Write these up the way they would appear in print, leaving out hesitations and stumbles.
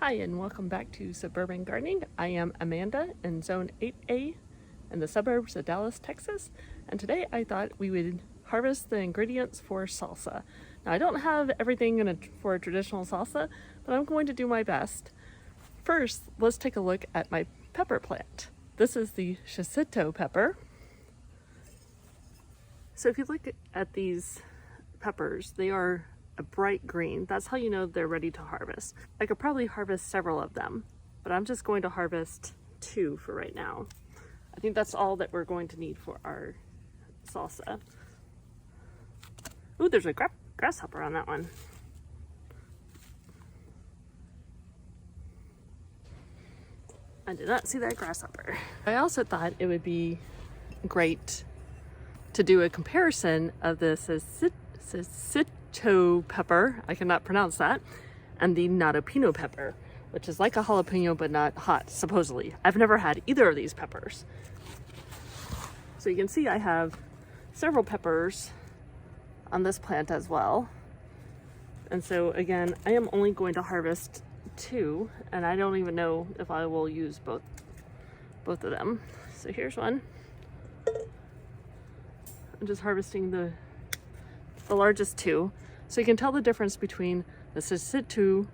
Hi and welcome back to Suburban Gardening. I am Amanda in Zone 8A in the suburbs of Dallas, Texas, and today I thought we would harvest the ingredients for salsa. Now I don't have everything for a traditional salsa, but I'm going to do my best. First, let's take a look at my pepper plant. This is the Shishito pepper. So if you look at these peppers, they are a bright green. That's how you know they're ready to harvest. I could probably harvest several of them, but I'm just going to harvest 2 for right now. I think that's all that we're going to need for our salsa. Ooh, there's a grasshopper on that one. I did not see that grasshopper. I also thought it would be great to do a comparison of the Shishito pepper, I cannot pronounce that, and the Nadapeno pepper, which is like a jalapeno but not hot, supposedly. I've never had either of these peppers. So you can see I have several peppers on this plant as well. And so again, I am only going to harvest 2, and I don't even know if I will use both of them. So here's one. I'm just harvesting the largest 2. So you can tell the difference between the Shishito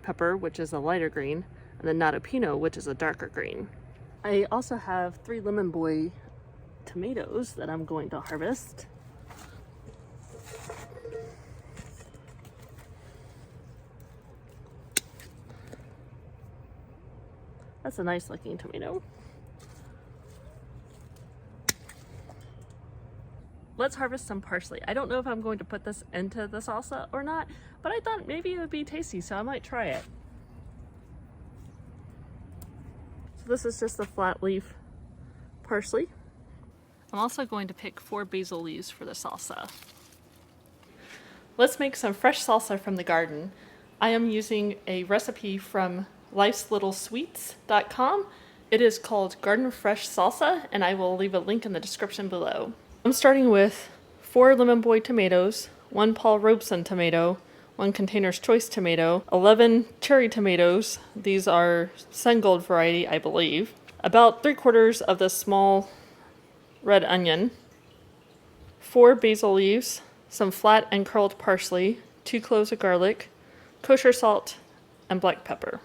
pepper, which is a lighter green, and the Nadapeno, which is a darker green. I also have 3 lemon boy tomatoes that I'm going to harvest. That's a nice looking tomato. Let's harvest some parsley. I don't know if I'm going to put this into the salsa or not, but I thought maybe it would be tasty, so I might try it. So this is just the flat leaf parsley. I'm also going to pick 4 basil leaves for the salsa. Let's make some fresh salsa from the garden. I am using a recipe from lifeslittlesweets.com. It is called Garden Fresh Salsa, and I will leave a link in the description below. I'm starting with 4 lemon boy tomatoes, 1 Paul Robeson tomato, 1 Container's Choice tomato, 11 cherry tomatoes. These are Sun Gold variety, I believe. About 3/4 of the small red onion, 4 basil leaves, some flat and curled parsley, 2 cloves of garlic, kosher salt, and black pepper.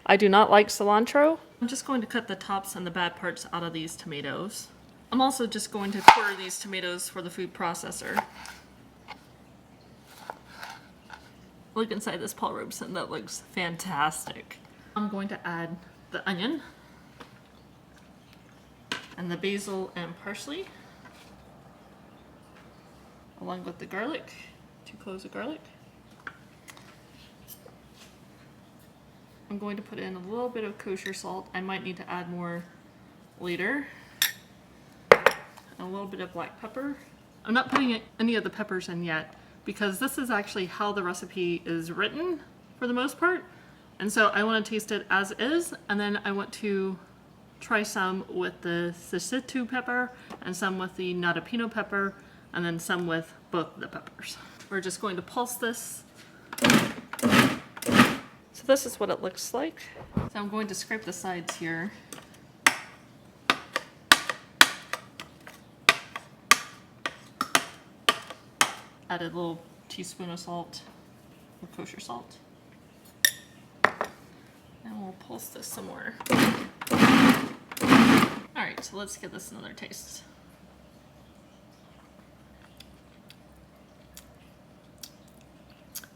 I do not like cilantro. I'm just going to cut the tops and the bad parts out of these tomatoes. I'm also just going to quarter these tomatoes for the food processor. Look inside this Paul Robeson, that looks fantastic. I'm going to add the onion and the basil and parsley, along with the garlic, 2 cloves of garlic. I'm going to put in a little bit of kosher salt. I might need to add more later. And a little bit of black pepper. I'm not putting any of the peppers in yet because this is actually how the recipe is written for the most part. And so I want to taste it as is, and then I want to try some with the Shishito pepper and some with the Nadapeno pepper and then some with both the peppers. We're just going to pulse this. So this is what it looks like. So I'm going to scrape the sides here. Add a little teaspoon of salt, of kosher salt. And we'll pulse this some more. Alright, so let's give this another taste.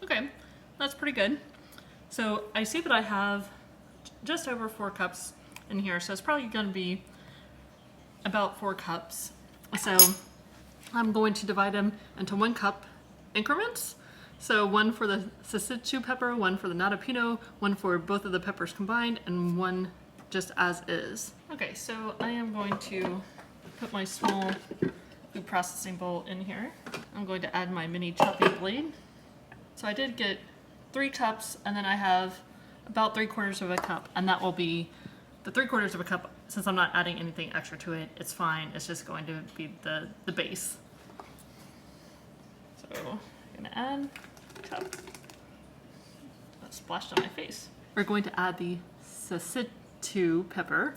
Okay, that's pretty good. So I see that I have just over 4 cups in here, so it's probably going to be about 4 cups. So I'm going to divide them into 1 cup increments. So 1 for the Shishito pepper, 1 for the Nadapeno, 1 for both of the peppers combined, and 1 just as is. Okay, so I am going to put my small food processing bowl in here. I'm going to add my mini chopping blade. So I did get 3 cups, and then I have about 3/4 of a cup, and that will be the 3/4 of a cup. Since I'm not adding anything extra to it, it's fine. It's just going to be the base. So I'm gonna add a cup that splashed on my face. We're going to add the Shishito pepper.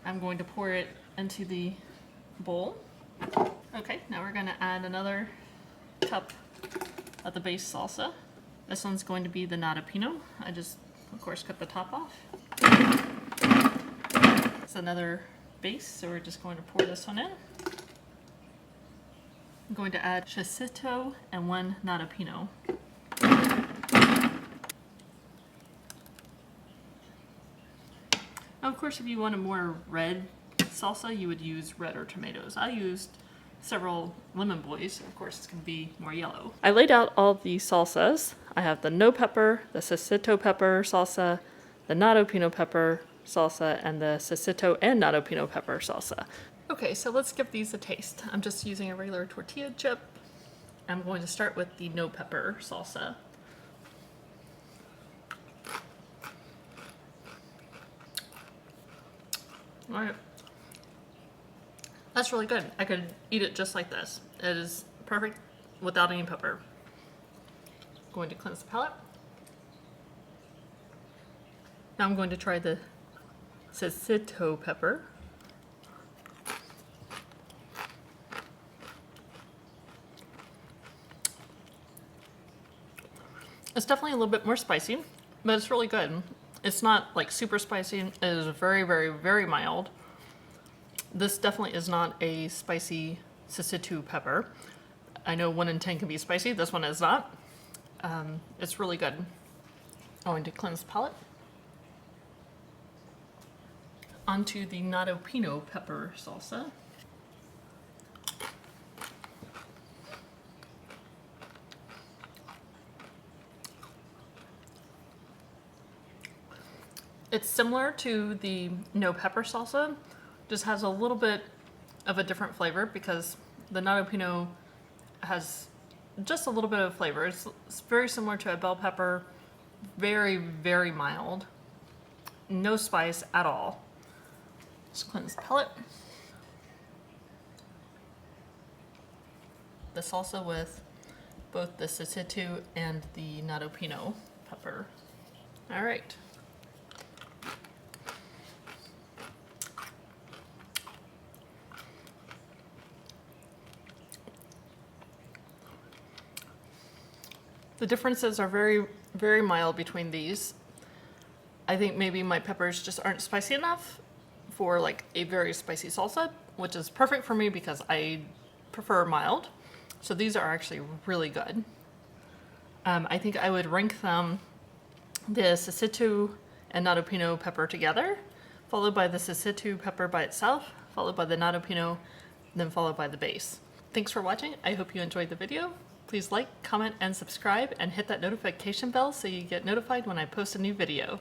I'm going to pour it into the bowl. Okay, now we're going to add another cup of the base salsa. This one's going to be the Nadapeno. I just, of course, cut the top off. It's another base, so we're just going to pour this one in. I'm going to add Shishito and 1 Nadapeno. Now, of course, if you want a more red salsa, you would use red or tomatoes. I used several lemon boys. Of course, it's going to be more yellow. I laid out all the salsas. I have the no pepper, the Shishito pepper salsa, the Nadapeno pepper salsa, and the Shishito and Nadapeno pepper salsa. Okay, so let's give these a taste. I'm just using a regular tortilla chip. I'm going to start with the no pepper salsa. All right. That's really good. I could eat it just like this. It is perfect without any pepper. Going to cleanse the palate. Now I'm going to try the Shishito pepper. It's definitely a little bit more spicy, but it's really good. It's not like super spicy. It is very, very, very mild. This definitely is not a spicy Shishito pepper. I know 1 in 10 can be spicy. This one is not. It's really good. I'm going to cleanse the palate. Onto the Nadapeno pepper salsa. It's similar to the no pepper salsa, just has a little bit of a different flavor because the Nadapeno has just a little bit of flavor. It's very similar to a bell pepper, very, very mild, no spice at all. Just cleanse the palate. The salsa with both the Shishito and the Nadapeno pepper. All right. The differences are very, very mild between these. I think maybe my peppers just aren't spicy enough for like a very spicy salsa, which is perfect for me because I prefer mild. So these are actually really good. I think I would rank them the Shishito and Nadapeno pepper together, followed by the Shishito pepper by itself, followed by the Nadapeno, then followed by the base. Thanks for watching. I hope you enjoyed the video. Please like, comment, and subscribe, and hit that notification bell so you get notified when I post a new video.